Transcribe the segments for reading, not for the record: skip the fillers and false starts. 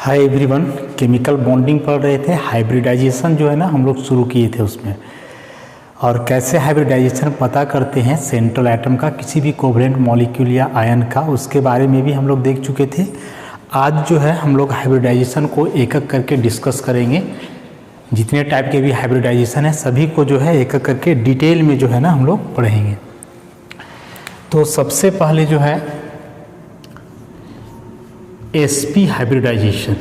Hi everyone, chemical bonding पढ़ रहे थे। हाइब्रिडाइजेशन जो है ना हम लोग शुरू किए थे उसमें, और कैसे हाइब्रिडाइजेशन पता करते हैं सेंट्रल एटम का, किसी भी कोवलेंट मॉलिक्यूल या आयन का, उसके बारे में भी हम लोग देख चुके थे। आज जो है हम लोग हाइब्रिडाइजेशन को एक एक करके डिस्कस करेंगे। जितने टाइप के भी हाइब्रिडाइजेशन है सभी को जो है एक एक करके डिटेल में जो है ना हम लोग पढ़ेंगे। तो सबसे पहले जो है sp हाइब्रिडाइजेशन।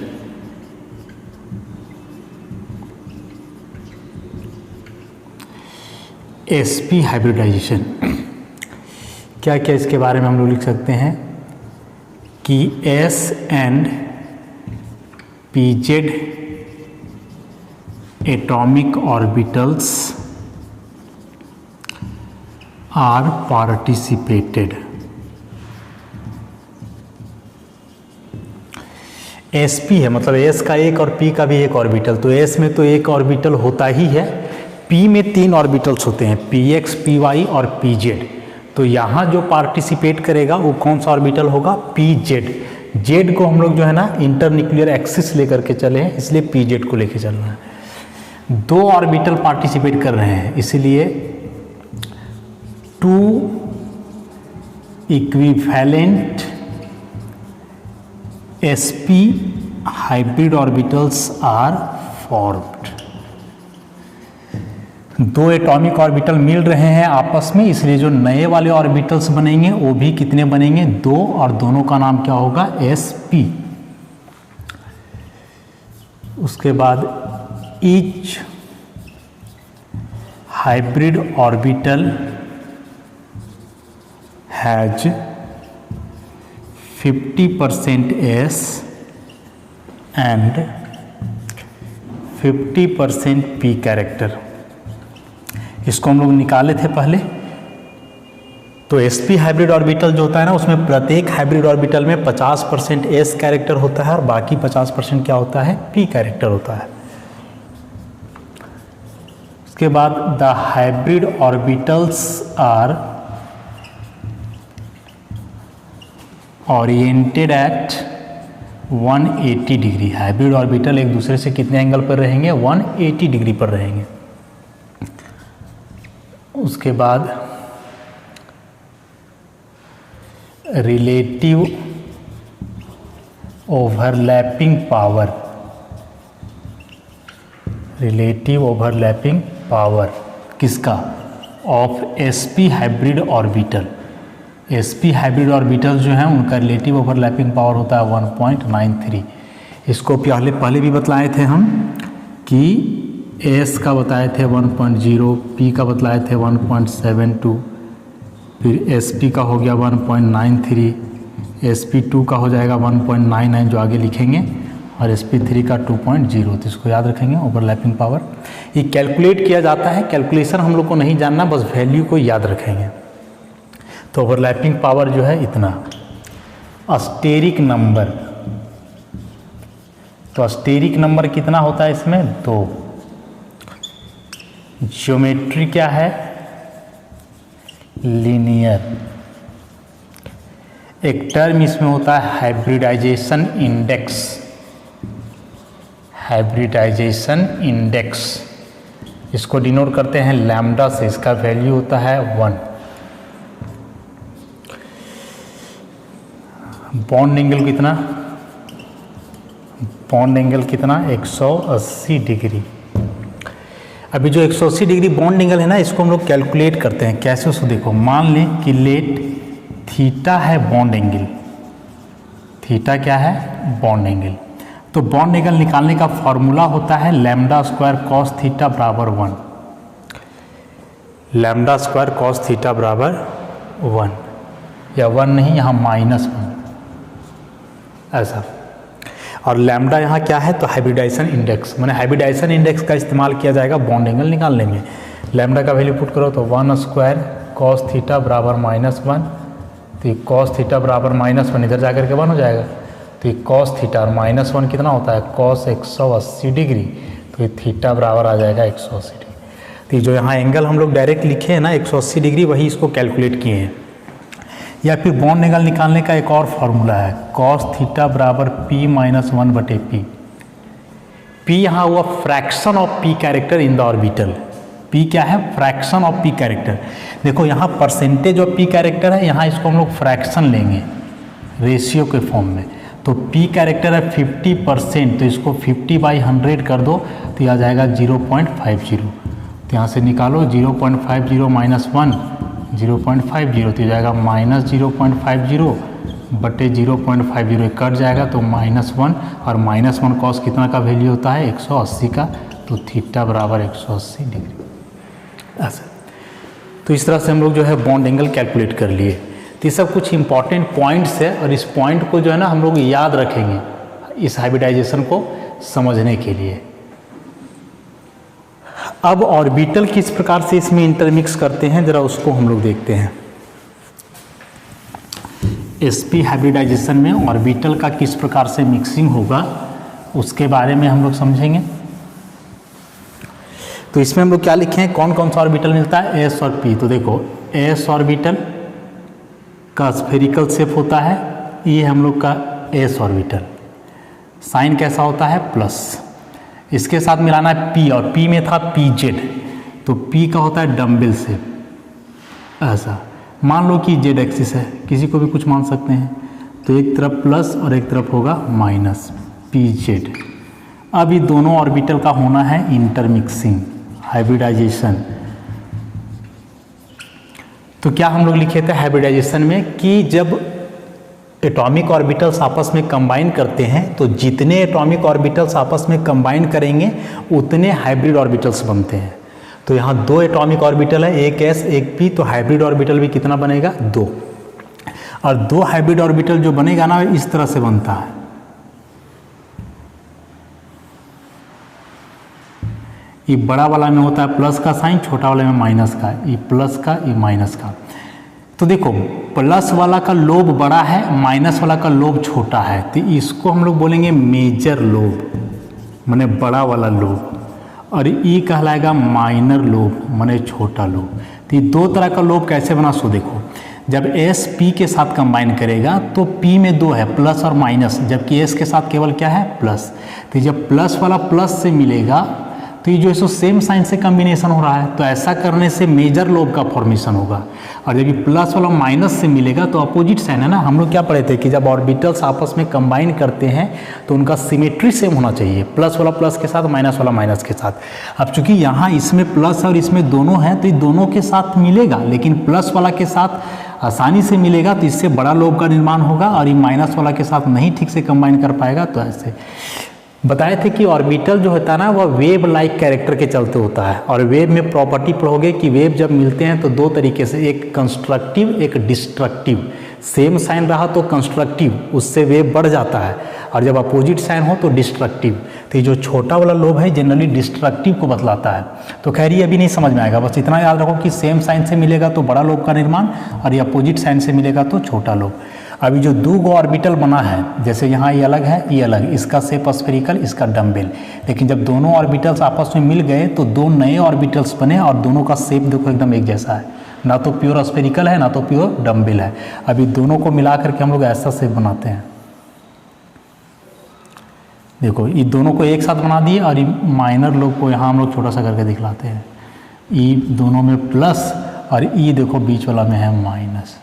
sp हाइब्रिडाइजेशन क्या क्या इसके बारे में हम लोग लिख सकते हैं कि s and pz atomic orbitals are participated. sp है मतलब s का एक और p का भी एक ऑर्बिटल, तो s में तो एक ऑर्बिटल होता ही है, p में 3 ऑर्बिटल्स होते हैं, px, py और pz। तो यहाँ जो पार्टिसिपेट करेगा वो कौन सा ऑर्बिटल होगा? pz। z को हम लोग जो है ना इंटरन्यूक्लियर एक्सिस लेकर के चले हैं, इसलिए pz को लेके चलना है। 2 ऑर्बिटल पार्टिसिपेट कर रहे हैं, इसलिए 2 equivalent sp hybrid orbitals are formed। 2 atomic orbital मिल रहे हैं आपस में, इसलिए जो नए वाले ऑर्बिटल्स बनेंगे वो भी कितने बनेंगे? 2, और दोनों का नाम क्या होगा? sp। उसके बाद each hybrid orbital has 50% s and 50% p character. इसको हम लोग निकाले थे पहले। तो sp हाइब्रिड ऑर्बिटल जो होता है ना, उसमें प्रत्येक हाइब्रिड ऑर्बिटल में 50% s कैरेक्टर होता है और बाकी 50% क्या होता है? p कैरेक्टर होता है। उसके बाद the hybrid orbitals are oriented at 180 degree. Hybrid orbital एक दूसरे से कितने एंगल पर रहेंगे? 180 डिग्री पर रहेंगे। उसके बाद relative overlapping power. Relative overlapping power किसका? Of sp hybrid orbital. sp hybrid orbital जो है उनका रिलेटिव ओवरलैपिंग पावर होता है 1.93। इसको पहले भी बतलाए थे हम कि s का बताए थे 1.0, p का बतलाए थे 1.72, फिर sp का हो गया 1.93, sp2 का हो जाएगा 1.99 जो आगे लिखेंगे, और sp3 का 2.0। तो इसको याद रखेंगे ओवरलैपिंग पावर। ये कैलकुलेट किया जाता है, कैलकुलेशन हम लोग को नहीं जानना, बस वैल्यू को याद रखेंगे। तो ओवरलैपिंग पावर जो है इतना। अस्टेरिक नंबर, तो अस्टेरिक नंबर कितना होता है इसमें? 2। ज्योमेट्री क्या है? लीनियर। एक टर्म इसमें होता है हाइब्रिडाइजेशन इंडेक्स। हाइब्रिडाइजेशन इंडेक्स इसको डिनोट करते हैं लैम्डा से, इसका वैल्यू होता है 1। बॉन्ड एंगल कितना? बॉन्ड एंगल कितना? 180 डिग्री। अभी जो 180 डिग्री बॉन्ड एंगल है ना, इसको हम लोग कैलकुलेट करते हैं। कैसे? उसको देखो, मान लें कि लेट थीटा है बॉन्ड एंगल। थीटा क्या है? Bond angle. तो बॉन्ड एंगल निकालने का फॉर्मूला होता है लैम्डा स्क्वायर कॉस थीटा बराबर 1। लैम्डा स्क्वायर कॉस थीटा बराबर 1, या 1 नहीं, यहाँ -1 ऐसा। और लैम्डा यहाँ क्या है? तो हाइब्रिडाइजेशन इंडेक्स, मैंने हाइब्रिडाइजेशन इंडेक्स का इस्तेमाल किया जाएगा बॉन्ड एंगल निकालने में। लैम्डा का वैल्यू पुट करो तो 1 स्क्वायर कॉस थीटा बराबर -1। तो ये कॉस थीटा बराबर -1 इधर जाकर के 1 हो जाएगा। तो ये कॉस थीटा और -1 कितना होता है? Cos 180 degree. तो ये थीटा बराबर आ जाएगा 180 डिग्री। तो जो यहाँ एंगल हम लोग डायरेक्ट लिखे हैं ना 180 डिग्री, वही इसको कैलकुलेट किए हैं। या फिर बॉन्ड एंगल निकालने का एक और फॉर्मूला है, कॉस थीटा बराबर P माइनस 1/P। P यहाँ हुआ fraction of P character in the orbital. P क्या है? Fraction of P character. देखो यहाँ परसेंटेज ऑफ P कैरेक्टर है, यहाँ इसको हम लोग फ्रैक्शन लेंगे रेशियो के फॉर्म में। तो P कैरेक्टर है 50%, तो इसको 50/100 कर दो तो यह आ जाएगा 0.50। तो यहाँ से निकालो 0.50 माइनस 1 0.50, तो जाएगा माइनस 0.50 बटे 0.50 कट जाएगा तो -1, और -1 कॉस कितना का वैल्यू होता है? 180 का। तो थीटा बराबर 180 डिग्री। ऐसा तो इस तरह से हम लोग जो है बॉन्ड एंगल कैलकुलेट कर लिए। तो ये सब कुछ इंपॉर्टेंट पॉइंट्स है, और इस पॉइंट को जो है ना हम लोग याद रखेंगे इस हाइब्रिडाइजेशन को समझने के लिए। अब ऑर्बिटल किस प्रकार से इसमें इंटरमिक्स करते हैं जरा उसको हम लोग देखते हैं। sp हाइब्रिडाइजेशन में ऑर्बिटल का किस प्रकार से मिक्सिंग होगा उसके बारे में हम लोग समझेंगे। तो इसमें हम लोग क्या लिखे हैं, कौन कौन सा ऑर्बिटल मिलता है? s और p। तो देखो s ऑर्बिटल का स्फेरिकल शेप होता है, ये हम लोग का s ऑर्बिटल। साइन कैसा होता है? प्लस। इसके साथ मिलाना है p, और p में था pz, तो p का होता है डम्बल शेप। ऐसा मान लो कि z एक्सिस है, किसी को भी कुछ मान सकते हैं, तो एक तरफ प्लस और एक तरफ होगा माइनस pz। अब ये दोनों ऑर्बिटल का होना है इंटरमिक्सिंग हाइब्रिडाइजेशन। तो क्या हम लोग लिखे थे हाइब्रिडाइजेशन में कि जब एटॉमिक ऑर्बिटल्स आपस में कंबाइन करते हैं तो जितने एटॉमिक ऑर्बिटल्स आपस में कंबाइन करेंगे उतने हाइब्रिड ऑर्बिटल्स बनते हैं। तो यहाँ 2 एटॉमिक ऑर्बिटल है, एक s एक p, तो हाइब्रिड ऑर्बिटल भी कितना बनेगा? 2। और 2 हाइब्रिड ऑर्बिटल जो बनेगा ना इस तरह से बनता है, ये बड़ा वाला में होता है प्लस का साइन, छोटा वाले में माइनस का, ये प्लस का ये माइनस का। तो देखो प्लस वाला का लोब बड़ा है, माइनस वाला का लोब छोटा है, तो इसको हम लोग बोलेंगे मेजर लोब माने बड़ा वाला लोब, और ई कहलाएगा माइनर लोब माने छोटा लोब। तो ये 2 तरह का लोब कैसे बना सो देखो, जब s p के साथ कंबाइन करेगा तो p में 2 है प्लस और माइनस, जबकि s के साथ केवल क्या है? प्लस। तो जब प्लस वाला प्लस से मिलेगा तो ये जो है सेम साइन से कॉम्बिनेशन हो रहा है, तो ऐसा करने से मेजर लोब का फॉर्मेशन होगा। और जब ये प्लस वाला माइनस से मिलेगा तो अपोजिट साइन है ना, हम लोग क्या पढ़े थे कि जब ऑर्बिटल्स आपस में कंबाइन करते हैं तो उनका सिमेट्री सेम होना चाहिए, प्लस वाला प्लस के साथ माइनस वाला माइनस के साथ। अब चूंकि यहाँ इसमें प्लस और इसमें दोनों हैं तो ये दोनों के साथ मिलेगा, लेकिन प्लस वाला के साथ आसानी से मिलेगा तो इससे बड़ा लोब का निर्माण होगा, और ये माइनस वाला के साथ नहीं ठीक से कंबाइन कर पाएगा। तो ऐसे बताए थे कि ऑर्बिटल जो होता है ना वह वेव लाइक कैरेक्टर के चलते होता है, और वेव में प्रॉपर्टी पढ़ोगे कि वेव जब मिलते हैं तो 2 तरीके से, एक कंस्ट्रक्टिव एक डिस्ट्रक्टिव। सेम साइन रहा तो कंस्ट्रक्टिव, उससे वेव बढ़ जाता है, और जब अपोजिट साइन हो तो डिस्ट्रक्टिव। तो ये जो छोटा वाला लोब है जनरली डिस्ट्रक्टिव को बतलाता है। तो खैर ये अभी नहीं समझ में आएगा, बस इतना याद रखो कि सेम साइन से मिलेगा तो बड़ा लोब का निर्माण, और ये अपोजिट साइन से मिलेगा तो छोटा लोब। अभी जो 2 ऑर्बिटल बना है, जैसे यहाँ ये अलग है ये अलग, इसका शेप स्फेरिकल इसका डम्बल, लेकिन जब दोनों ऑर्बिटल्स आपस में मिल गए तो 2 नए ऑर्बिटल्स बने, और दोनों का शेप देखो एकदम एक जैसा है, ना तो प्योर स्फेरिकल है ना तो प्योर डम्बल है। अभी दोनों को मिला करके हम लोग ऐसा शेप बनाते हैं। देखो ये दोनों को एक साथ बना दिए, और ये माइनर लोब को यहाँ हम लोग छोटा सा करके दिखलाते हैं। ई दोनों में प्लस और ई देखो बीच वाला में है माइनस,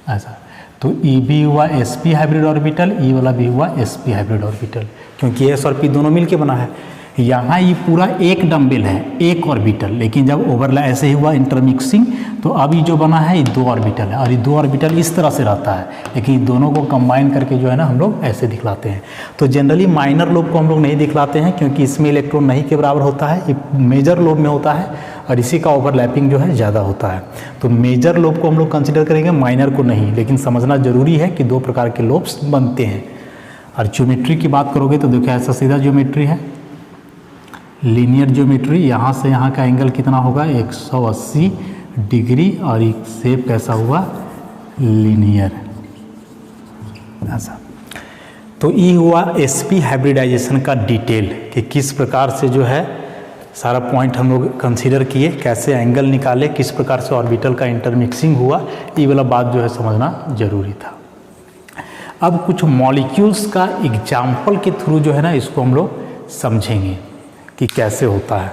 ऐसा। तो ई भी हुआ sp हाइब्रिड ऑर्बिटल, ई वाला भी हुआ sp हाइब्रिड ऑर्बिटल, क्योंकि s और p दोनों मिलके बना है। यहाँ ये पूरा एक डम्बल है, एक ऑर्बिटल, लेकिन जब ओवरलैप ऐसे ही हुआ इंटरमिक्सिंग तो अब ये जो बना है ये 2 ऑर्बिटल है, और ये 2 ऑर्बिटल इस तरह से रहता है, लेकिन दोनों को कंबाइन करके जो है ना हम लोग ऐसे दिखलाते हैं। तो जनरली माइनर लोब को हम लोग नहीं दिखलाते हैं, क्योंकि इसमें इलेक्ट्रॉन नहीं के बराबर होता है, ये मेजर लोब में होता है, और इसी का ओवरलैपिंग जो है ज़्यादा होता है। तो मेजर लोब को हम लोग कंसिडर करेंगे, माइनर को नहीं, लेकिन समझना जरूरी है कि 2 प्रकार के लोब्स बनते हैं। और ज्योमेट्री की बात करोगे तो देखो ऐसा सीधा ज्योमेट्री है, लीनियर ज्योमेट्री, यहाँ से यहाँ का एंगल कितना होगा 180 डिग्री, और एक शेप कैसा हुआ लीनियर, ऐसा। तो ये हुआ sp हाइब्रिडाइजेशन का डिटेल कि किस प्रकार से जो है सारा पॉइंट हम लोग कंसीडर किए, कैसे एंगल निकाले, किस प्रकार से ऑर्बिटल का इंटरमिक्सिंग हुआ, ये वाला बात जो है समझना जरूरी था। अब कुछ मॉलिक्यूल्स का एग्जाम्पल के थ्रू जो है ना इसको हम लोग समझेंगे कि कैसे होता है।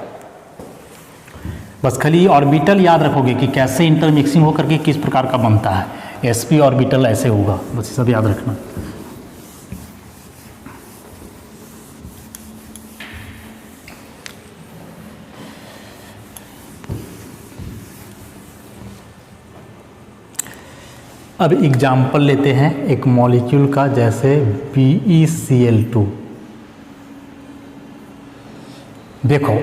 बस खाली ऑर्बिटल याद रखोगे कि कैसे इंटरमिक्सिंग हो करके किस प्रकार का बनता है, sp ऑर्बिटल ऐसे होगा, बस ये सब याद रखना। अब एग्जाम्पल लेते हैं एक मॉलिक्यूल का, जैसे BeCl2। देखो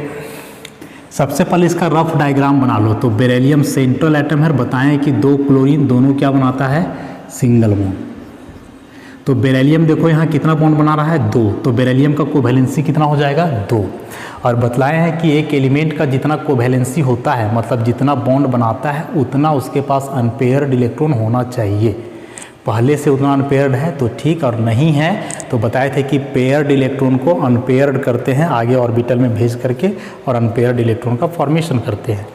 सबसे पहले इसका रफ डायग्राम बना लो। तो बेरिलियम सेंट्रल एटम है, बताएं कि 2 क्लोरीन दोनों क्या बनाता है, सिंगल बॉन्ड। तो बेरिलियम देखो यहाँ कितना बॉन्ड बना रहा है, 2। तो बेरिलियम का कोवैलेंसी कितना हो जाएगा, 2। और बतलाए हैं कि एक एलिमेंट का जितना कोवैलेंसी होता है, मतलब जितना बॉन्ड बनाता है, उतना उसके पास अनपेयर्ड इलेक्ट्रॉन होना चाहिए। पहले से उतना अनपेयर्ड है तो ठीक, और नहीं है तो बताए थे कि पेयर्ड इलेक्ट्रॉन को अनपेयर्ड करते हैं आगे ऑर्बिटल में भेज करके, और अनपेयर्ड इलेक्ट्रॉन का फॉर्मेशन करते हैं।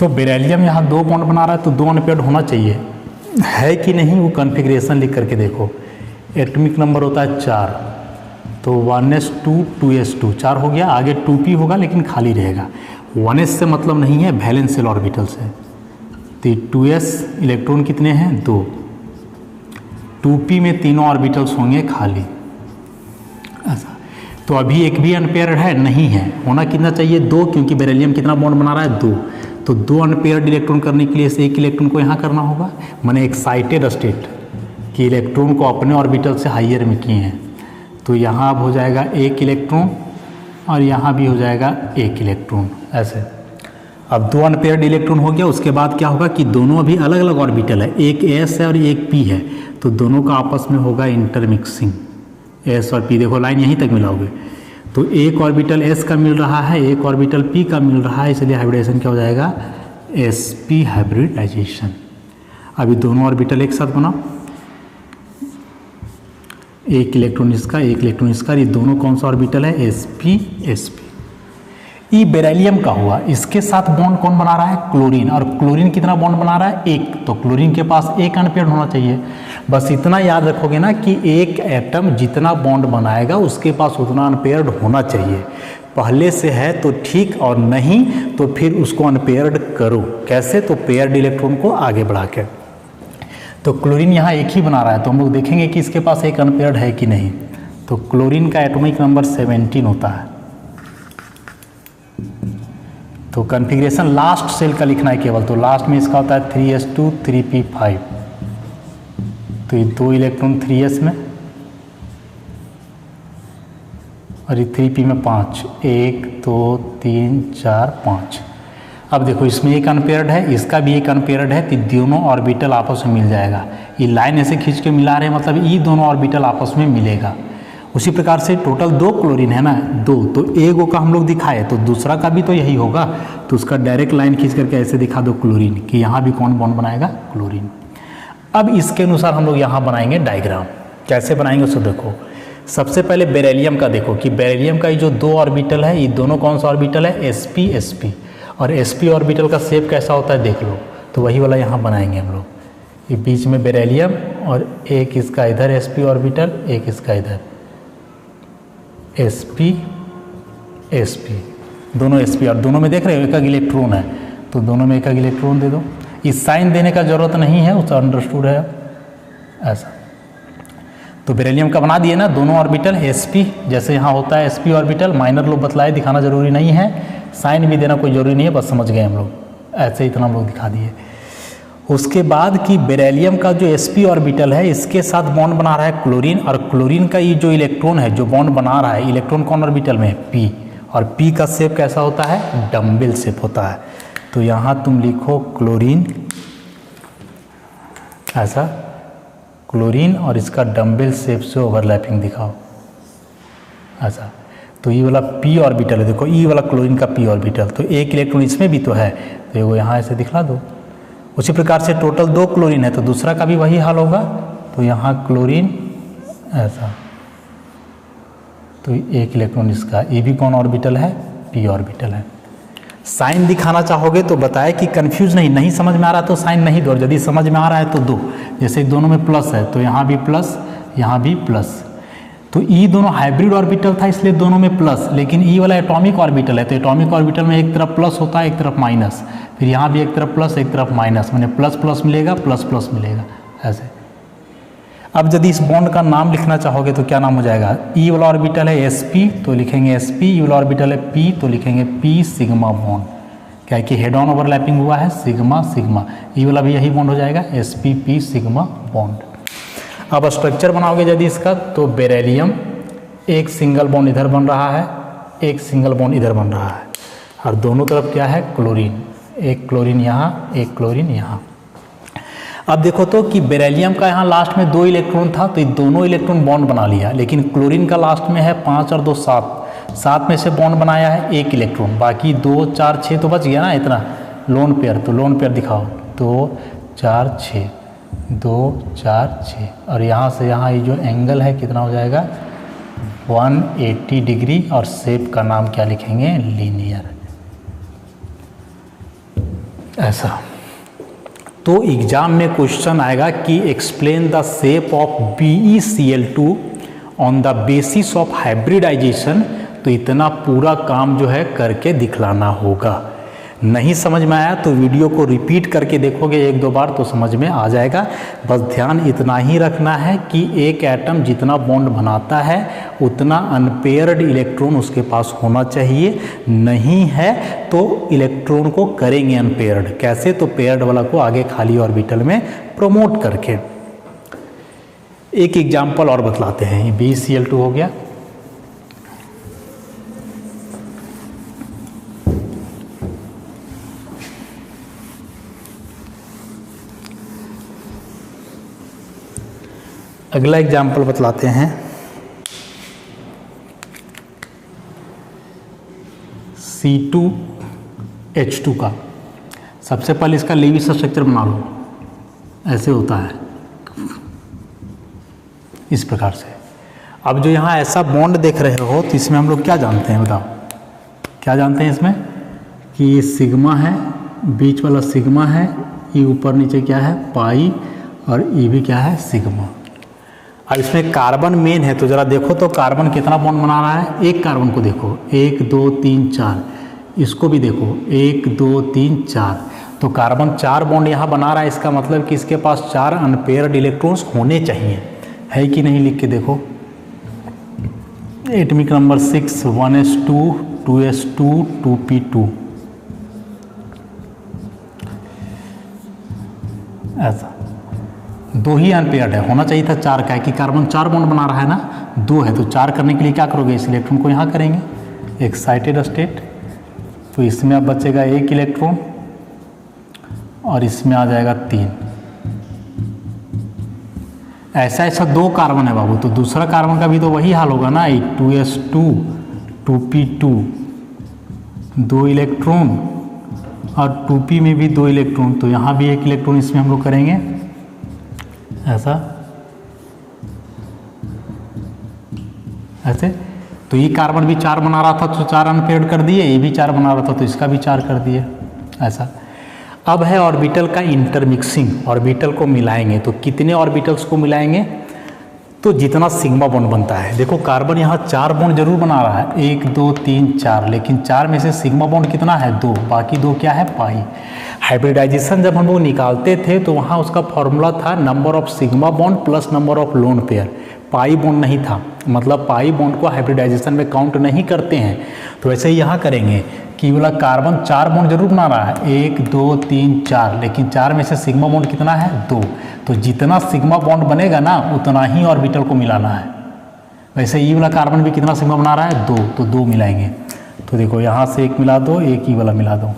तो बेरिलियम यहाँ 2 बॉन्ड बना रहा है तो 2 अनपेयर्ड होना चाहिए, है कि नहीं, वो कॉन्फ़िगरेशन लिख करके देखो। एटॉमिक नंबर होता है 4, तो 1s2 2s2 4 हो गया, आगे 2p होगा लेकिन खाली रहेगा। 1s से मतलब नहीं है, वैलेंस शेल ऑर्बिटल से। तो 2s इलेक्ट्रॉन कितने हैं, 2। 2p में तीनों ऑर्बिटल्स होंगे खाली, ऐसा। तो अभी एक भी अनपेयर्ड है नहीं है, होना कितना चाहिए, 2, क्योंकि बेरिलियम कितना बॉन्ड बना रहा है, 2। तो 2 अनपेयर्ड इलेक्ट्रॉन करने के लिए इस एक इलेक्ट्रॉन को यहाँ करना होगा, माने एक्साइटेड स्टेट कि इलेक्ट्रॉन को अपने ऑर्बिटल से हाइयर में किए हैं। तो यहाँ अब हो जाएगा 1 इलेक्ट्रॉन और यहाँ भी हो जाएगा 1 इलेक्ट्रॉन, ऐसे। अब 2 अनपेयर्ड इलेक्ट्रॉन हो गया, उसके बाद क्या होगा कि दोनों अभी अलग अलग ऑर्बिटल है, एक s है और एक p है, तो दोनों का आपस में होगा इंटरमिक्सिंग, s और p। देखो लाइन यहीं तक मिलाओगे, तो एक ऑर्बिटल s का मिल रहा है, एक ऑर्बिटल p का मिल रहा है, इसलिए हाइब्रिडेशन क्या हो जाएगा, sp हाइब्रिडाइजेशन। अभी दोनों ऑर्बिटल एक साथ बनाओ, एक इलेक्ट्रॉन इसका, एक इलेक्ट्रॉन इसका, ये दोनों कौन सा ऑर्बिटल है, sp sp। ये बेरिलियम का हुआ, इसके साथ बॉन्ड कौन बना रहा है, क्लोरीन। और क्लोरीन कितना बॉन्ड बना रहा है, 1। तो क्लोरीन के पास 1 अनपेयर्ड होना चाहिए। बस इतना याद रखोगे ना कि एक एटम जितना बॉन्ड बनाएगा उसके पास उतना अनपेयर्ड होना चाहिए। पहले से है तो ठीक, और नहीं तो फिर उसको अनपेयर्ड करो। कैसे, तो पेयर्ड इलेक्ट्रॉन को आगे बढ़ा के। तो क्लोरीन यहाँ 1 ही बना रहा है, तो हम लोग देखेंगे कि इसके पास 1 अनपेयर्ड है कि नहीं। तो क्लोरीन का एटॉमिक नंबर 17 होता है। तो कॉन्फ़िगरेशन लास्ट सेल का लिखना है केवल, तो लास्ट में इसका होता है 3s2 3p5। तो ये 2 इलेक्ट्रॉन 3s में और ये 3p में 5, 1 2 3 4 5। अब देखो इसमें 1 अनपेयर्ड है, इसका भी 1 अनपेयर्ड है, तो दोनों ऑर्बिटल आपस में मिल जाएगा। ये लाइन ऐसे खींच के मिला रहे हैं, मतलब ये दोनों ऑर्बिटल आपस में मिलेगा। उसी प्रकार से टोटल 2 क्लोरीन है ना, 2, तो एक का हम लोग दिखाए तो दूसरा का भी तो यही होगा, तो उसका डायरेक्ट लाइन खींच करके ऐसे दिखा दो क्लोरीन, कि यहाँ भी कौन बॉन्ड बनाएगा, क्लोरीन। अब इसके अनुसार हम लोग यहाँ बनाएंगे डायग्राम। कैसे बनाएंगे उसको देखो। सबसे पहले बेरिलियम का देखो कि बेरिलियम का ये जो 2 ऑर्बिटल है, ये दोनों कौन सा ऑर्बिटल है, sp sp। और sp ऑर्बिटल का शेप कैसा होता है देख लो, तो वही वाला यहाँ बनाएंगे हम लोग। ये बीच में बेरिलियम और एक इसका इधर sp ऑर्बिटल, एक इसका इधर sp sp, दोनों sp। और दोनों में देख रहे हो 1 इलेक्ट्रॉन है, तो दोनों में 1 इलेक्ट्रॉन दे दो। इस साइन देने का जरूरत नहीं है, उसका अंडरस्टूड है ऐसा। तो बेरिलियम का बना दिए ना दोनों ऑर्बिटल sp, जैसे यहाँ होता है sp ऑर्बिटल। माइनर लोग बतलाए, दिखाना जरूरी नहीं है, साइन भी देना कोई जरूरी नहीं है, बस समझ गए हम लोग, ऐसे इतना हम लोग दिखा दिए। उसके बाद कि बेरिलियम का जो sp ऑर्बिटल है, इसके साथ बॉन्ड बना रहा है क्लोरीन। और क्लोरीन का ये जो इलेक्ट्रॉन है जो बॉन्ड बना रहा है, इलेक्ट्रॉन कौन ऑर्बिटल में, p। और p का शेप कैसा होता है, डम्बल शेप होता है। तो यहाँ तुम लिखो क्लोरीन ऐसा, क्लोरीन, और इसका डम्बल शेप से ओवरलैपिंग दिखाओ ऐसा। तो ये वाला p ऑर्बिटल है, देखो ये वाला क्लोरीन का p ऑर्बिटल, तो 1 इलेक्ट्रॉन इसमें भी तो है, तो ये वो यहाँ ऐसे दिखला दो। उसी प्रकार से टोटल 2 क्लोरीन है, तो दूसरा का भी वही हाल होगा। तो यहाँ क्लोरीन ऐसा, तो 1 इलेक्ट्रॉन इसका, ये भी कौन ऑर्बिटल है, p ऑर्बिटल है। साइन दिखाना चाहोगे तो बताए कि कंफ्यूज नहीं समझ में आ रहा है तो साइन नहीं दो, यदि समझ में आ रहा है तो दो। जैसे दोनों में प्लस है तो यहाँ भी प्लस, यहाँ भी प्लस। तो ई दोनों हाइब्रिड ऑर्बिटल था इसलिए दोनों में प्लस, लेकिन ई वाला एटॉमिक ऑर्बिटल है तो एटॉमिक ऑर्बिटल में एक तरफ प्लस होता है एक तरफ माइनस, फिर यहाँ भी एक तरफ प्लस एक तरफ माइनस, मैंने प्लस प्लस मिलेगा प्लस प्लस मिलेगा ऐसे। अब यदि इस बॉन्ड का नाम लिखना चाहोगे तो क्या नाम हो जाएगा, ई वाला ऑर्बिटल है sp तो लिखेंगे sp, ई वाला ऑर्बिटल है p तो लिखेंगे p सिग्मा बॉन्ड। क्या है कि हेड ऑन ओवरलैपिंग हुआ है सिग्मा सिग्मा, ई वाला भी यही बॉन्ड हो जाएगा sp p सिग्मा बॉन्ड। अब स्ट्रक्चर बनाओगे यदि इसका तो बेरिलियम एक सिंगल बॉन्ड इधर बन रहा है एक सिंगल बॉन्ड इधर बन रहा है, और दोनों तरफ क्या है क्लोरीन, एक क्लोरीन यहाँ एक क्लोरीन यहाँ। अब देखो तो कि बेरिलियम का यहाँ लास्ट में 2 इलेक्ट्रॉन था तो ये दोनों इलेक्ट्रॉन बॉन्ड बना लिया, लेकिन क्लोरीन का लास्ट में है 5 और 2 7, 7 में से बॉन्ड बनाया है 1 इलेक्ट्रॉन, बाकी 2 4 6 तो बच गया ना इतना लोन पेयर। तो लोन पेयर दिखाओ 2 4 6 2 4 6, और यहाँ से यहाँ ये जो एंगल है कितना हो जाएगा 180 डिग्री, और शेप का नाम क्या लिखेंगे लीनियर ऐसा। तो एग्जाम में क्वेश्चन आएगा कि explain the shape of BeCl2 on the basis of hybridization, तो इतना पूरा काम जो है करके दिखलाना होगा। नहीं समझ में आया तो वीडियो को रिपीट करके देखोगे 1-2 बार तो समझ में आ जाएगा। बस ध्यान इतना ही रखना है कि एक एटम जितना बॉन्ड बनाता है उतना अनपेयर्ड इलेक्ट्रॉन उसके पास होना चाहिए, नहीं है तो इलेक्ट्रॉन को करेंगे अनपेयर्ड। कैसे, तो पेयर्ड वाला को आगे खाली ऑर्बिटल में प्रमोट करके। एक एग्जाम्पल और बतलाते हैं, BeCl2 हो गया। अगला एग्जाम्पल बतलाते हैं C2H2 का। सबसे पहले इसका लेविस स्ट्रक्चर बना लो, ऐसे होता है इस प्रकार से। अब जो यहाँ ऐसा बॉन्ड देख रहे हो तो इसमें हम लोग क्या जानते हैं, बताओ क्या जानते हैं इसमें कि ये सिग्मा है, बीच वाला सिग्मा है, ये ऊपर नीचे क्या है पाई, और ये भी क्या है सिग्मा। अब इसमें कार्बन मेन है तो ज़रा देखो तो कार्बन कितना बॉन्ड बना रहा है, एक कार्बन को देखो 1 2 3 4, इसको भी देखो 1 2 3 4, तो कार्बन 4 बॉन्ड यहाँ बना रहा है। इसका मतलब कि इसके पास 4 अनपेयर्ड इलेक्ट्रॉन्स होने चाहिए, है कि नहीं लिख के देखो। Atomic number 6 1s2 2s2 2p2 ऐसा। 2 ही अनपेयर्ड है, होना चाहिए था 4 का, कि कार्बन 4 बॉन्ड बना रहा है ना, 2 है तो 4 करने के लिए क्या करोगे, इस इलेक्ट्रॉन को यहाँ करेंगे एक्साइटेड स्टेट, तो इसमें अब बचेगा 1 इलेक्ट्रॉन और इसमें आ जाएगा 3। ऐसा 2 कार्बन है बाबू, तो दूसरा कार्बन का भी तो वही हाल होगा ना, 2s2 2p2 2 इलेक्ट्रॉन, और 2p में भी 2 इलेक्ट्रॉन, तो यहाँ भी 1 इलेक्ट्रॉन इसमें हम लोग करेंगे ऐसा ऐसे। तो ये कार्बन भी 4 बना रहा था तो 4 अनपेयर्ड कर दिए, ये भी 4 बना रहा था तो इसका भी 4 कर दिए ऐसा। अब है ऑर्बिटल का इंटरमिक्सिंग, ऑर्बिटल को मिलाएंगे तो कितने ऑर्बिटल्स को मिलाएंगे, तो जितना सिग्मा बॉन्ड बनता है। देखो कार्बन यहाँ 4 बॉन्ड जरूर बना रहा है 1 2 3 4, लेकिन 4 में से सिग्मा बॉन्ड कितना है 2, बाकी 2 क्या है पाई। हाइब्रिडाइजेशन जब हम लोग निकालते थे तो वहाँ उसका फॉर्मूला था number of sigma bond plus number of lone pair, pi bond नहीं था, मतलब पाई बॉन्ड को हाइब्रिडाइजेशन में काउंट नहीं करते हैं। तो वैसे ही यहाँ करेंगे कि बोला कार्बन 4 बॉन्ड जरूर बना रहा है 1 2 3 4, लेकिन 4 में से सिग्मा बॉन्ड कितना है 2, तो जितना सिग्मा बॉन्ड बनेगा ना उतना ही ऑर्बिटल को मिलाना है। वैसे ये वाला कार्बन भी कितना सिग्मा बना रहा है 2, तो 2 मिलाएंगे। तो देखो यहाँ से 1 मिला दो, एक ही वाला मिला दो,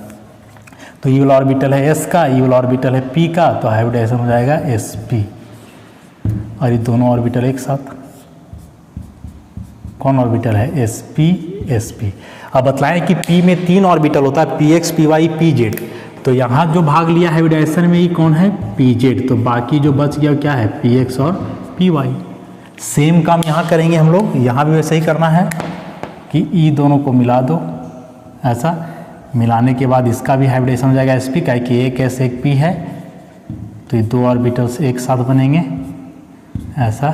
तो ये वाला ऑर्बिटल है S का, ये वाला ऑर्बिटल है P का, तो हाइब्रिडाइजेशन हो जाएगा SP, और ये दोनों ऑर्बिटल एक साथ। कौन ऑर्बिटल है SP SP। अब बतलाएं कि P में 3 ऑर्बिटल होता है PX PY PZ, तो यहाँ जो भाग लिया हाइब्रिडाइजेशन में ये कौन है PZ, तो बाकी जो बच गया क्या है PX और PY। सेम काम यहाँ करेंगे हम लोग, यहाँ भी वैसे ही करना है कि ई दोनों को मिला दो ऐसा मिलाने के बाद इसका भी हाइब्रिडेशन हो जाएगा sp, क्या कि एक s एक p है तो ये दो ऑर्बिटल्स एक साथ बनेंगे ऐसा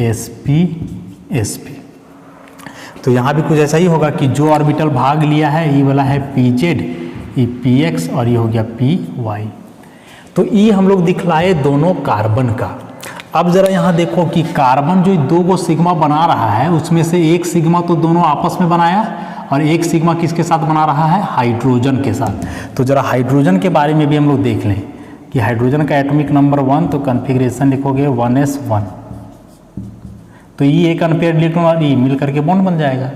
sp sp। तो यहाँ भी कुछ ऐसा ही होगा कि जो ऑर्बिटल भाग लिया है ये वाला है pz, ये px और ये हो गया py। तो ये हम लोग दिखलाए दोनों कार्बन का। अब जरा यहाँ देखो कि कार्बन जो दो को सिग्मा बना रहा है उसमें से एक सिग्मा तो दोनों आपस में बनाया और एक सिग्मा किसके साथ बना रहा है, हाइड्रोजन के साथ। तो जरा हाइड्रोजन के बारे में भी हम लोग देख लें कि हाइड्रोजन का एटॉमिक नंबर 1, तो कॉन्फ़िगरेशन लिखोगे 1s1, तो ये एक अनपेयर्ड इलेक्ट्रॉन और ये मिल करके बॉन्ड बन जाएगा।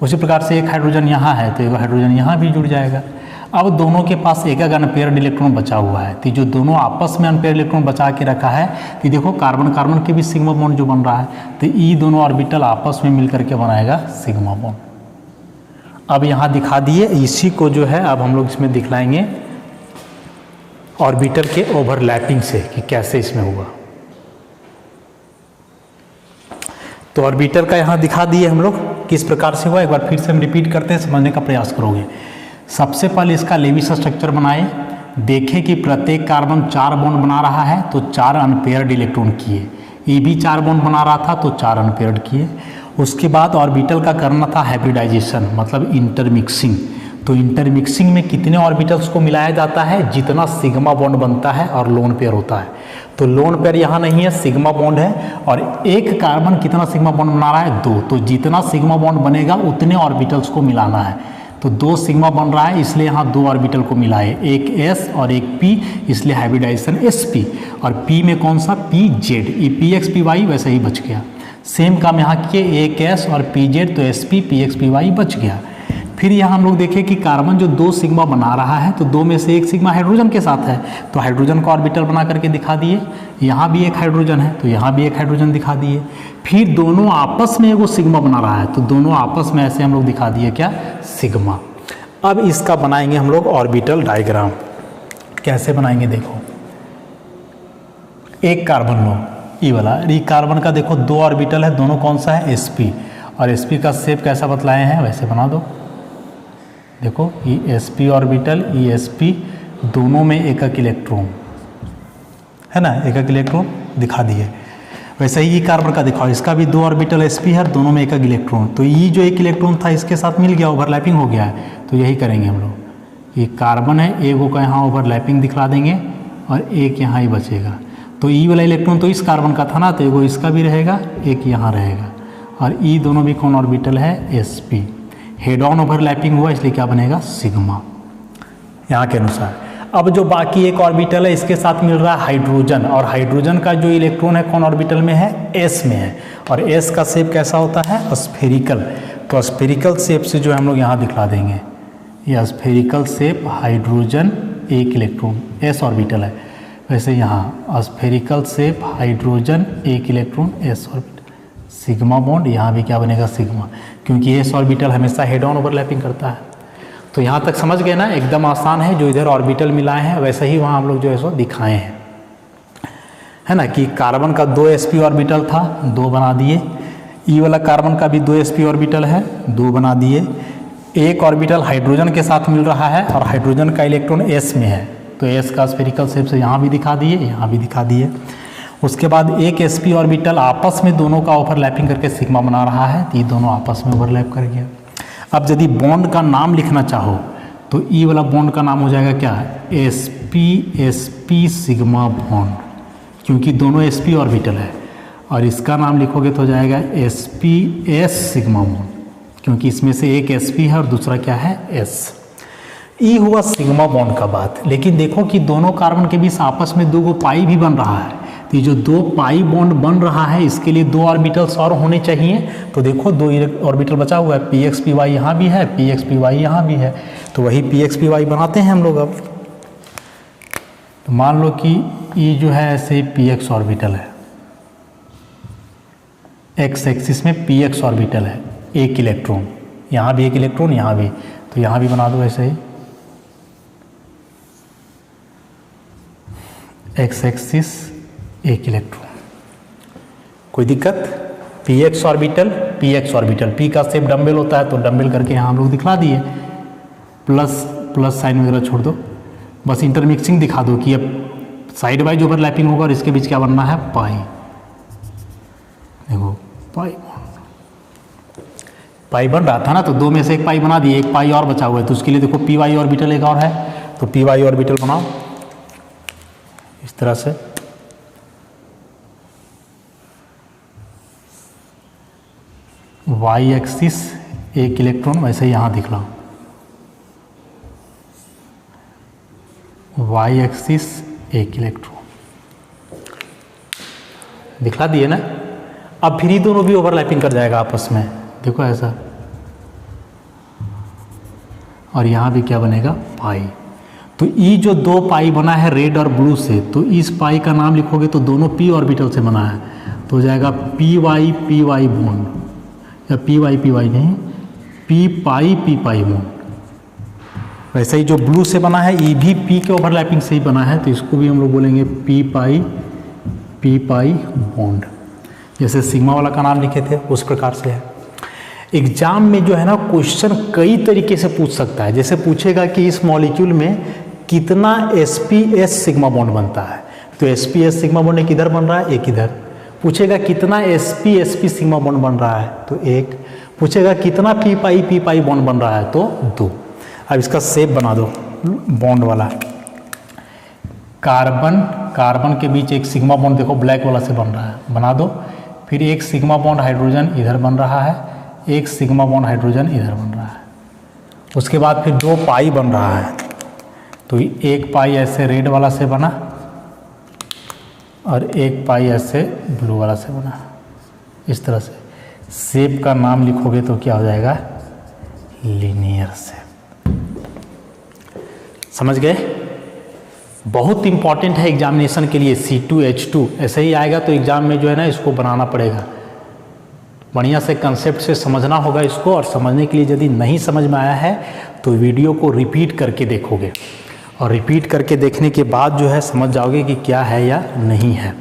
उसी प्रकार से एक हाइड्रोजन यहाँ है तो एक हाइड्रोजन यहाँ भी जुड़ जाएगा। अब दोनों के पास एक अनपेयर्ड इलेक्ट्रॉन बचा हुआ है, तो जो दोनों आपस में अनपेयर्ड इलेक्ट्रॉन बचा के रखा है तो देखो कार्बन कार्बन के भी सिग्मा बॉन्ड जो बन रहा है तो ये दोनों ऑर्बिटल आपस में मिल करके बनाएगा सिग्मा बॉन्ड। अब यहाँ दिखा दिए, इसी को जो है अब हम लोग इसमें दिखलाएंगे ऑर्बिटल के ओवरलैपिंग से कि कैसे इसमें हुआ। तो ऑर्बिटल का यहाँ दिखा दिए हम लोग किस प्रकार से हुआ, एक बार फिर से हम रिपीट करते हैं, समझने का प्रयास करोगे। सबसे पहले इसका लेविस स्ट्रक्चर बनाए, देखें कि प्रत्येक कार्बन 4 बॉन्ड बना रहा है तो 4 अनपेयर्ड इलेक्ट्रॉन किए, ये भी 4 बॉन्ड बना रहा था तो 4 अनपेयर्ड किए। उसके बाद ऑर्बिटल का करना था हाइब्रिडाइजेशन, मतलब इंटरमिक्सिंग। तो इंटरमिक्सिंग में कितने ऑर्बिटल्स को मिलाया जाता है, जितना सिग्मा बॉन्ड बनता है और लोन पेयर होता है। तो लोन पेयर यहाँ नहीं है, सिग्मा बॉन्ड है और एक कार्बन कितना सिग्मा बॉन्ड बना रहा है, 2। तो जितना सिग्मा बॉन्ड बनेगा उतने ऑर्बिटल्स को मिलाना है। तो 2 सिग्मा बन रहा है इसलिए यहाँ 2 ऑर्बिटल को मिलाए, एक s और एक p, इसलिए हाइब्रिडाइजेशन sp। और p में कौन सा, pz, ये px py वैसे ही बच गया। सेम काम यहाँ किए, एक s और pz तो sp px py बच गया। फिर यहाँ हम लोग देखें कि कार्बन जो 2 सिग्मा बना रहा है तो 2 में से एक सिग्मा हाइड्रोजन के साथ है, तो हाइड्रोजन का ऑर्बिटल बना करके दिखा दिए। यहाँ भी एक हाइड्रोजन है तो यहाँ भी एक हाइड्रोजन दिखा दिए। फिर दोनों आपस में एगो सिग्मा बना रहा है तो दोनों आपस में ऐसे हम लोग दिखा दिए क्या, सिग्मा। अब इसका बनाएंगे हम लोग ऑर्बिटल डायग्राम। कैसे बनाएंगे देखो, एक कार्बन लो, ई वाला, ई कार्बन का देखो 2 ऑर्बिटल है, दोनों कौन सा है, sp, और sp का शेप कैसा बतलाए हैं वैसे बना दो। देखो ये sp ऑर्बिटल, ये sp, दोनों में एक इलेक्ट्रॉन है ना, एक इलेक्ट्रॉन दिखा दिए। वैसे ही ये कार्बन का दिखाओ, इसका भी 2 ऑर्बिटल sp है, दोनों में एक इलेक्ट्रॉन। तो ये जो एक इलेक्ट्रॉन था इसके साथ मिल गया, ओवरलैपिंग हो गया है। तो यही करेंगे हम लोग, ये कार्बन है, एक का यहाँ ओवरलैपिंग दिखला देंगे और एक यहाँ ही बचेगा। तो ई वाला इलेक्ट्रॉन तो इस कार्बन का था ना, तो एगो इसका भी रहेगा, एक यहाँ रहेगा, और ई दोनों भी कौन ऑर्बिटल है, sp। हेड ऑन ओवरलैपिंग हुआ इसलिए क्या बनेगा, सिग्मा, यहाँ के अनुसार। अब जो बाकी एक ऑर्बिटल है इसके साथ मिल रहा है हाइड्रोजन, और हाइड्रोजन का जो इलेक्ट्रॉन है कौन ऑर्बिटल में है, s में है, और s का शेप कैसा होता है, स्फेरिकल। तो स्फेरिकल शेप से जो हम लोग यहाँ दिखला देंगे, ये स्फेरिकल शेप, हाइड्रोजन एक इलेक्ट्रॉन, s ऑर्बिटल है। वैसे यहाँ स्फेरिकल शेप, हाइड्रोजन एक electron, s orbital, sigma bond, यहाँ भी क्या बनेगा, सिग्मा, क्योंकि s ऑर्बिटल हमेशा हेड ऑन ओवरलैपिंग करता है। तो यहाँ तक समझ गए ना, एकदम आसान है। जो इधर ऑर्बिटल मिलाए हैं वैसे ही वहाँ हम लोग जो है सो दिखाए हैं, है ना, कि कार्बन का 2 sp ऑर्बिटल था, 2 बना दिए। ई वाला कार्बन का भी 2 sp ऑर्बिटल है, 2 बना दिए। एक ऑर्बिटल हाइड्रोजन के साथ मिल रहा है और हाइड्रोजन का इलेक्ट्रॉन s में है, तो s का स्फेरिकल शेप से यहाँ भी दिखा दिए, यहाँ भी दिखा दिए। उसके बाद एक sp ऑर्बिटल आपस में दोनों का ओवरलैपिंग करके सिग्मा बना रहा है, तो ये दोनों आपस में ओवरलैप कर गया। अब यदि बॉन्ड का नाम लिखना चाहो तो ई वाला बॉन्ड का नाम हो जाएगा क्या, sp सिग्मा बॉन्ड, क्योंकि दोनों sp ऑर्बिटल है। और इसका नाम लिखोगे तो हो जाएगा sps सिग्मा बॉन्ड, क्योंकि इसमें से एक sp है और दूसरा क्या है, s। ई हुआ सिग्मा बॉन्ड का बात। लेकिन देखो कि दोनों कार्बन के बीच आपस में 2 पाई भी बन रहा है, तो जो 2 पाई बॉन्ड बन रहा है इसके लिए 2 ऑर्बिटल्स और होने चाहिए। तो देखो 2 ऑर्बिटल बचा हुआ है, px py यहाँ भी है, px py यहाँ भी है, तो वही px py बनाते हैं हम लोग। अब तो मान लो कि ये जो है ऐसे px ऑर्बिटल है, x एक्सिस में px ऑर्बिटल है, एक इलेक्ट्रॉन, यहाँ भी एक इलेक्ट्रॉन, यहाँ भी, तो यहाँ भी बना दो ऐसे ही, x एक्सिस एक इलेक्ट्रॉन, कोई दिक्कत। px orbital P x orbital, P का शेप डम्बल होता है तो डम्बल करके यहाँ हम लोग दिखला दिए, प्लस साइन वगैरह छोड़ दो, बस इंटरमिक्सिंग दिखा दो कि अब साइड वाइज ओवरलैपिंग होगा और इसके बीच क्या बनना है, पाई। देखो पाई बन रहा था ना, तो दो में से एक पाई बना दिए, एक पाई और बचा हुआ है, तो उसके लिए देखो पी वाई ऑर्बिटल एक और है, तो पी वाई ऑर्बिटल बनाओ इस तरह से। वाई एक्सिस एक इलेक्ट्रॉन, वैसे यहाँ दिखलाओ, वाई एक्सिस एक इलेक्ट्रॉन दिखला दिए ना। अब फिर ये दोनों भी ओवरलैपिंग कर जाएगा आपस में, देखो ऐसा, और यहाँ भी क्या बनेगा, पाई। तो ये जो दो पाई बना है रेड और ब्लू से, तो इस पाई का नाम लिखोगे तो दोनों पी ऑर्बिटल से बना है, तो हो जाएगा पी वाई बॉन्ड, या पी वाई नहीं, पी पाई बॉन्ड। वैसे ही जो ब्लू से बना है ये भी पी के ओवरलैपिंग से ही बना है, तो इसको भी हम लोग बोलेंगे पी पाई बॉन्ड। जैसे सिग्मा वाला का नाम लिखे थे उस प्रकार से है। एग्जाम में जो है ना क्वेश्चन कई तरीके से पूछ सकता है। जैसे पूछेगा कि इस मॉलिक्यूल में कितना sp_s सिग्मा बॉन्ड बनता है, तो sp_s सिग्मा बॉन्ड एक इधर बन रहा है, एक इधर। पूछेगा कितना sp_sp सिग्मा बॉन्ड बन रहा है, तो एक। पूछेगा कितना p पाई बॉन्ड बन रहा है, तो दो। अब इसका शेप बना दो बॉन्ड वाला। कार्बन के बीच एक सिग्मा बॉन्ड देखो ब्लैक वाला से बन रहा है, बना दो। फिर एक सिग्मा बॉन्ड हाइड्रोजन इधर बन रहा है, एक सिग्मा बॉन्ड हाइड्रोजन इधर बन रहा है। उसके बाद फिर दो पाई बन रहा है, तो एक पाई ऐसे रेड वाला से बना और एक पाई ऐसे ब्लू वाला से बना। इस तरह से शेप का नाम लिखोगे तो क्या हो जाएगा, लीनियर शेप। समझ गए? बहुत इंपॉर्टेंट है एग्जामिनेशन के लिए। C2H2 ऐसे ही आएगा तो एग्जाम में जो है ना इसको बनाना पड़ेगा, बढ़िया से कंसेप्ट से समझना होगा इसको। और समझने के लिए यदि नहीं समझ में आया है तो वीडियो को रिपीट करके देखोगे, और रिपीट करके देखने के बाद जो है समझ जाओगे कि क्या है या नहीं है।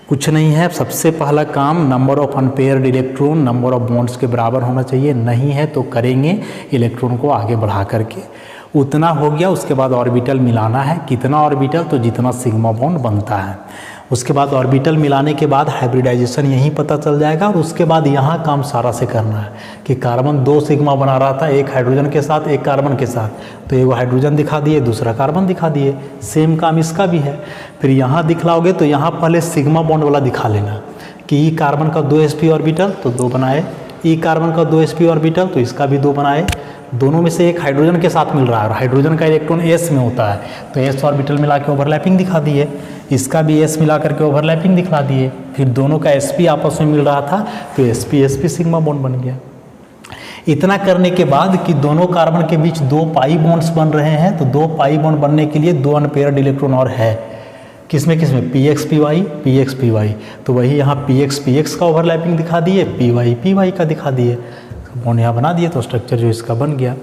कुछ नहीं है, सबसे पहला काम number of unpaired electron number of bonds के बराबर होना चाहिए। नहीं है तो करेंगे इलेक्ट्रॉन को आगे बढ़ा करके, उतना हो गया। उसके बाद ऑर्बिटल मिलाना है, कितना ऑर्बिटल, तो जितना सिग्मा बॉन्ड बनता है। उसके बाद ऑर्बिटल मिलाने के बाद हाइब्रिडाइजेशन यहीं पता चल जाएगा। और उसके बाद यहाँ काम सारा से करना है कि कार्बन 2 सिग्मा बना रहा था, एक हाइड्रोजन के साथ एक कार्बन के साथ, तो एक हाइड्रोजन दिखा दिए दूसरा कार्बन दिखा दिए। सेम काम इसका भी है। फिर यहाँ दिखलाओगे तो यहाँ पहले सिग्मा बॉन्ड वाला दिखा लेना कि ई कार्बन का 2 sp ऑर्बिटल तो 2 बनाए, ई कार्बन का 2 sp ऑर्बिटल तो इसका भी 2 बनाए। दोनों में से एक हाइड्रोजन के साथ मिल रहा है और हाइड्रोजन का इलेक्ट्रॉन s में होता है, तो s ऑर्बिटल मिला के ओवरलैपिंग दिखा दिए। इसका भी s मिला करके ओवरलैपिंग दिखला दिए। फिर दोनों का sp आपस में मिल रहा था तो sp सिग्मा बॉन्ड बन गया। इतना करने के बाद कि दोनों कार्बन के बीच 2 पाई बॉन्ड्स बन रहे हैं, तो 2 पाई बॉन्ड बनने के लिए 2 अनपेयर्ड इलेक्ट्रॉन और है। किसमें px py, तो वही यहाँ px का ओवरलैपिंग दिखा दिए, py का दिखा दिए, बॉन्ड यहाँ बना दिए, तो स्ट्रक्चर जो इसका बन गया।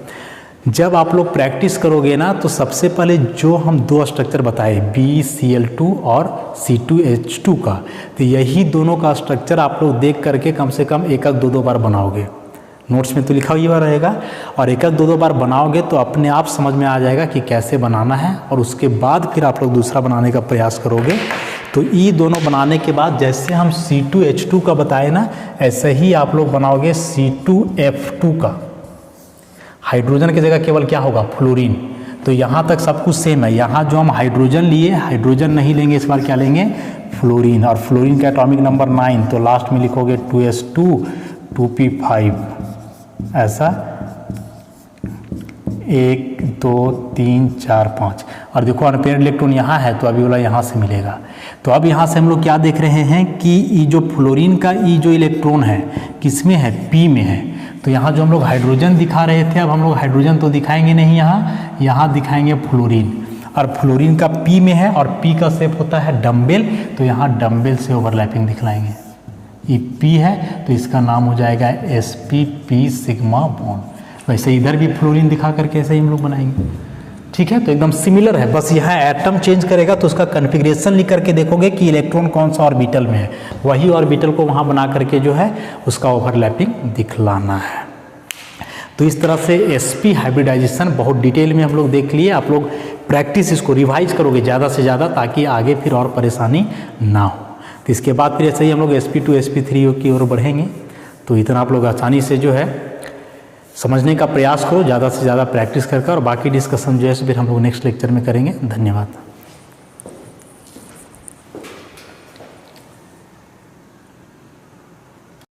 जब आप लोग प्रैक्टिस करोगे ना तो सबसे पहले जो हम 2 स्ट्रक्चर बताए BCl2 और C2H2 का, तो यही दोनों का स्ट्रक्चर आप लोग देख करके कम से कम 1-2 बार बनाओगे। नोट्स में तो लिखा हुआ रहेगा, और 1-2 बार बनाओगे तो अपने आप समझ में आ जाएगा कि कैसे बनाना है। और उसके बाद फिर आप लोग दूसरा बनाने का प्रयास करोगे। तो ये दोनों बनाने के बाद जैसे हम C2H2 का बताए ना, ऐसे ही आप लोग बनाओगे C2F2 का। हाइड्रोजन की जगह केवल क्या होगा, फ्लोरीन। तो यहाँ तक सब कुछ सेम है। यहाँ जो हम हाइड्रोजन लिए, हाइड्रोजन नहीं लेंगे इस बार, क्या लेंगे, फ्लोरीन। और फ्लोरीन का एटॉमिक नंबर 9, तो लास्ट में लिखोगे 2s2 2p5 ऐसा 1 2 3 4 5। और देखो अनपेयर्ड इलेक्ट्रॉन यहाँ है तो अभी वाला यहाँ से मिलेगा। तो अब यहाँ से हम लोग क्या देख रहे हैं कि ये जो फ्लोरीन का ये जो इलेक्ट्रॉन है किस में है, p में है। तो यहाँ जो हम लोग हाइड्रोजन दिखा रहे थे, अब हम लोग हाइड्रोजन तो दिखाएंगे नहीं, यहाँ दिखाएंगे फ्लोरीन। और फ्लोरीन का p में है और p का शेप होता है डम्बेल, तो यहाँ डम्बेल से ओवरलैपिंग दिखलाएंगे। ये p है तो इसका नाम हो जाएगा sp p सिग्मा बॉन्ड। वैसे इधर भी फ्लोरीन दिखा करके ऐसे ही हम लोग बनाएंगे। ठीक है, तो एकदम सिमिलर है, बस यहाँ एटम चेंज करेगा तो उसका कन्फिग्रेशन लिख करके देखोगे कि इलेक्ट्रॉन कौन सा ऑर्बिटल में है, वही ऑर्बिटल को वहाँ बना करके जो है उसका ओवरलैपिंग दिखलाना है। तो इस तरह से sp हाइब्रिडाइजेशन बहुत डिटेल में हम लोग देख लिए। आप लोग प्रैक्टिस इसको रिवाइज करोगे ज़्यादा से ज़्यादा, ताकि आगे फिर और परेशानी ना हो। तो इसके बाद फिर ऐसे ही हम लोग sp2 sp3 की ओर बढ़ेंगे। तो इतना आप लोग आसानी से जो है समझने का प्रयास करो, ज़्यादा से ज़्यादा प्रैक्टिस करके, और बाकी डिस्कशन जो है फिर हम लोग नेक्स्ट लेक्चर में करेंगे। धन्यवाद।